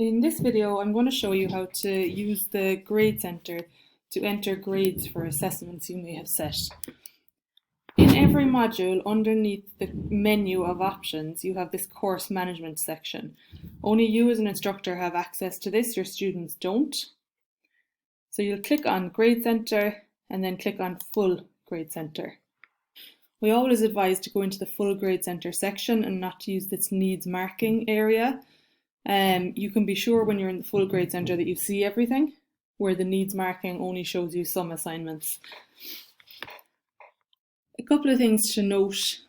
In this video, I'm going to show you how to use the Grade Center to enter grades for assessments you may have set. In every module, underneath the menu of options, you have this course management section. Only you as an instructor have access to this, your students don't. So you'll click on Grade Center and then click on Full Grade Center. We always advise to go into the Full Grade Center section and not to use this needs marking area. You can be sure when you're in the Full Grade Center that you see everything, where the needs marking only shows you some assignments. A couple of things to note.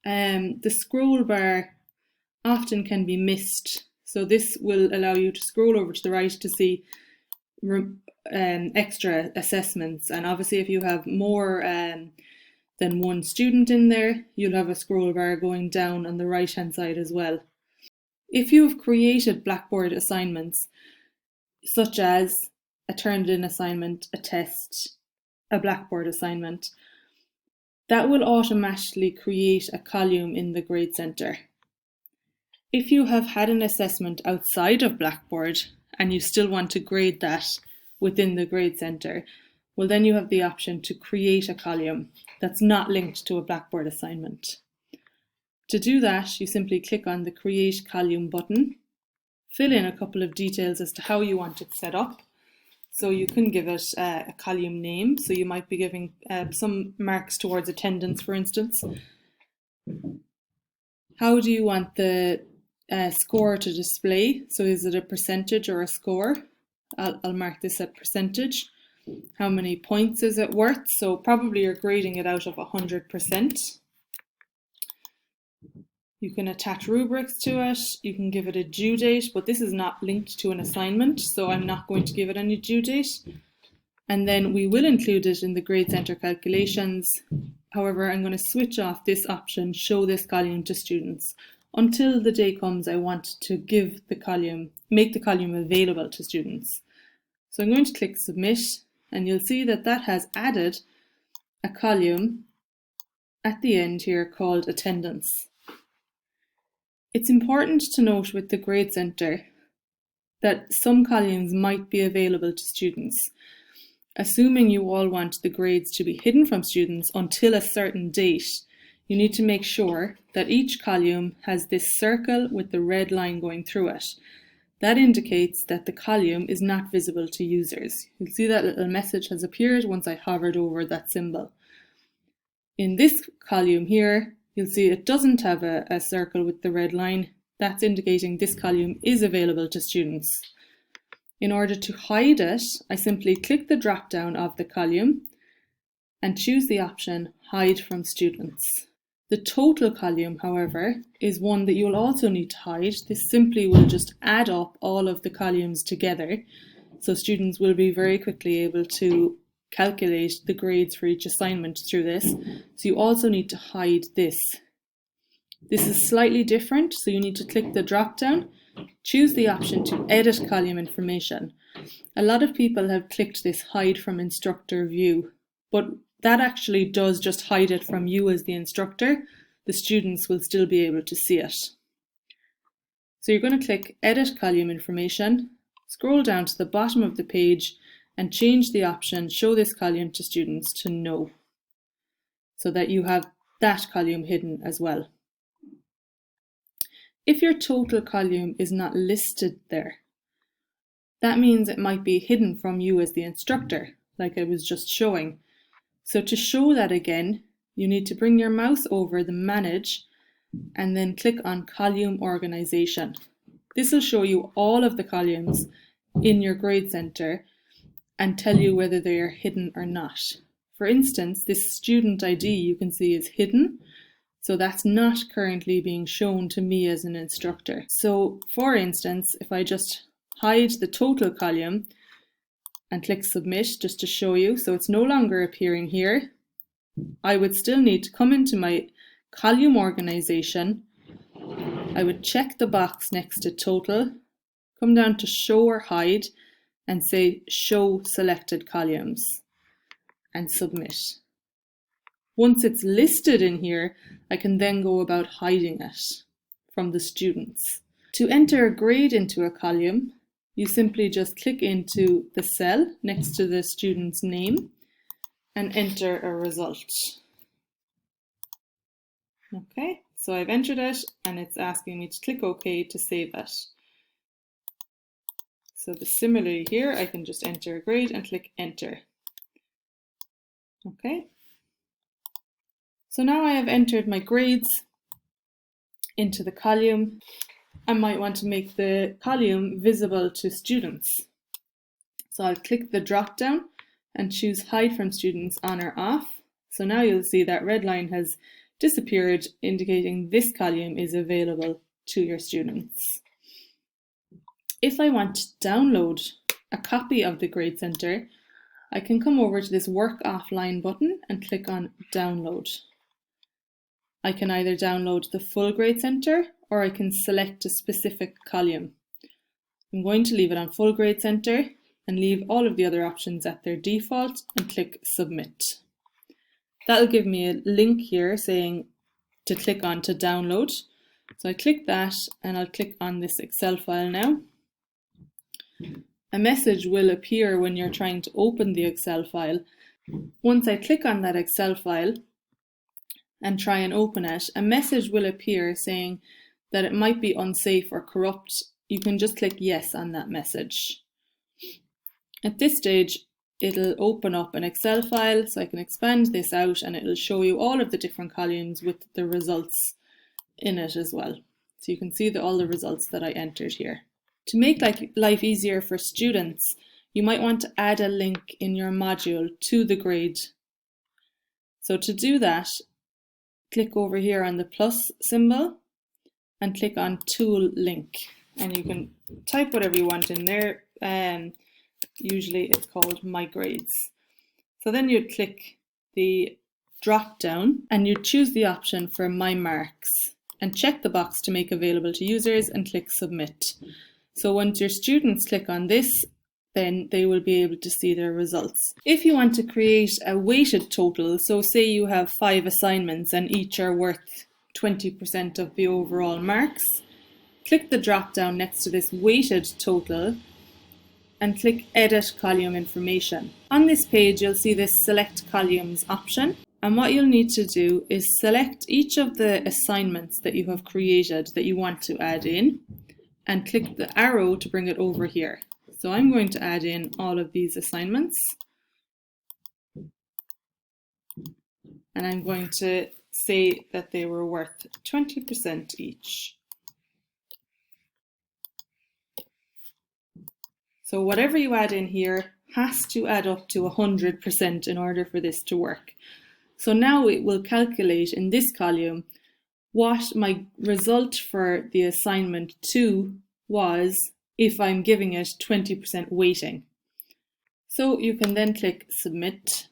The scroll bar often can be missed, so this will allow you to scroll over to the right to see extra assessments, and obviously if you have more than one student in there, you'll have a scroll bar going down on the right hand side as well. If you've created Blackboard assignments, such as a turned-in assignment, a test, a Blackboard assignment, that will automatically create a column in the Grade Center. If you have had an assessment outside of Blackboard and you still want to grade that within the Grade Center, well then you have the option to create a column that's not linked to a Blackboard assignment. To do that, you simply click on the Create Column button, fill in a couple of details as to how you want it set up. So you can give it a column name, so you might be giving some marks towards attendance, for instance. How do you want the score to display? So is it a percentage or a score? I'll mark this at percentage. How many points is it worth? So probably you're grading it out of 100%. You can attach rubrics to it, you can give it a due date, but this is not linked to an assignment, so I'm not going to give it any due date. And then we will include it in the Grade Center calculations. However, I'm going to switch off this option, show this column to students, until the day comes I want to give the column, make the column available to students. So I'm going to click Submit, and you'll see that that has added a column at the end here called Attendance. It's important to note with the Grade Center that some columns might be available to students. Assuming you all want the grades to be hidden from students until a certain date, you need to make sure that each column has this circle with the red line going through it. That indicates that the column is not visible to users. You'll see that little message has appeared once I hovered over that symbol. In this column here, you'll see it doesn't have a circle with the red line. That's indicating this column is available to students. In order to hide it, I simply click the drop down of the column and choose the option Hide from Students. The total column, however, is one that you'll also need to hide. This simply will just add up all of the columns together, so students will be very quickly able to calculate the grades for each assignment through this. So you also need to hide this. This is slightly different, so you need to click the drop down, choose the option to edit column information. A lot of people have clicked this hide from instructor view, but that actually does just hide it from you as the instructor. The students will still be able to see it. So you're going to click edit column information, scroll down to the bottom of the page and change the option show this column to students to no, so that you have that column hidden as well. If your total column is not listed there, that means it might be hidden from you as the instructor, like I was just showing. So to show that again, you need to bring your mouse over the Manage and then click on Column Organization. This will show you all of the columns in your Grade Center and tell you whether they are hidden or not. For instance, this student ID you can see is hidden, so that's not currently being shown to me as an instructor. So for instance, if I just hide the total column and click Submit just to show you, so it's no longer appearing here, I would still need to come into my column organization. I would check the box next to total, come down to show or hide, and say show selected columns and submit. Once it's listed in here, I can then go about hiding it from the students. To enter a grade into a column, you simply just click into the cell next to the student's name and enter a result. Okay, so I've entered it and it's asking me to click OK to save it. So similarly here, I can just enter a grade and click enter. Okay, so now I have entered my grades into the column. I might want to make the column visible to students. So I'll click the drop down and choose hide from students on or off. So now you'll see that red line has disappeared, indicating this column is available to your students. If I want to download a copy of the Grade Center, I can come over to this Work Offline button and click on Download. I can either download the full Grade Center or I can select a specific column. I'm going to leave it on Full Grade Center and leave all of the other options at their default and click Submit. That'll give me a link here saying to click on to download. So I click that and I'll click on this Excel file now. A message will appear when you're trying to open the Excel file. Once I click on that Excel file and try and open it, a message will appear saying that it might be unsafe or corrupt. You can just click yes on that message. At this stage, it'll open up an Excel file, so I can expand this out and it'll show you all of the different columns with the results in it as well. So you can see all the results that I entered here. To make life easier for students, you might want to add a link in your module to the grade. So to do that, click over here on the plus symbol and click on Tool Link. And you can type whatever you want in there. Usually it's called My Grades. So then you'd click the drop down and you'd choose the option for My Marks and check the box to make available to users and click Submit. So once your students click on this, then they will be able to see their results. If you want to create a weighted total, so say you have 5 assignments and each are worth 20% of the overall marks, click the drop down next to this weighted total and click Edit Column Information. On this page, you'll see this Select Columns option. And what you'll need to do is select each of the assignments that you have created that you want to add in and click the arrow to bring it over here. So I'm going to add in all of these assignments. And I'm going to say that they were worth 20% each. So whatever you add in here has to add up to 100% in order for this to work. So now it will calculate in this column what my result for the assignment 2 was if I'm giving it 20% weighting. So you can then click Submit,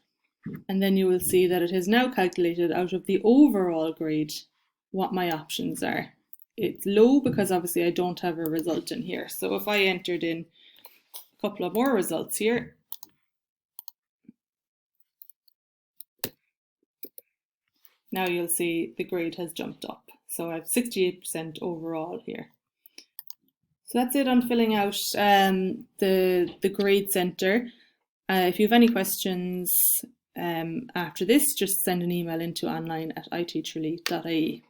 and then you will see that it has now calculated out of the overall grade what my options are. It's low because obviously I don't have a result in here. So if I entered in a couple of more results here, now you'll see the grade has jumped up. So I have 68% overall here. So that's it on filling out the Grade Center. If you have any questions after this, just send an email into online@iteacherly.ie.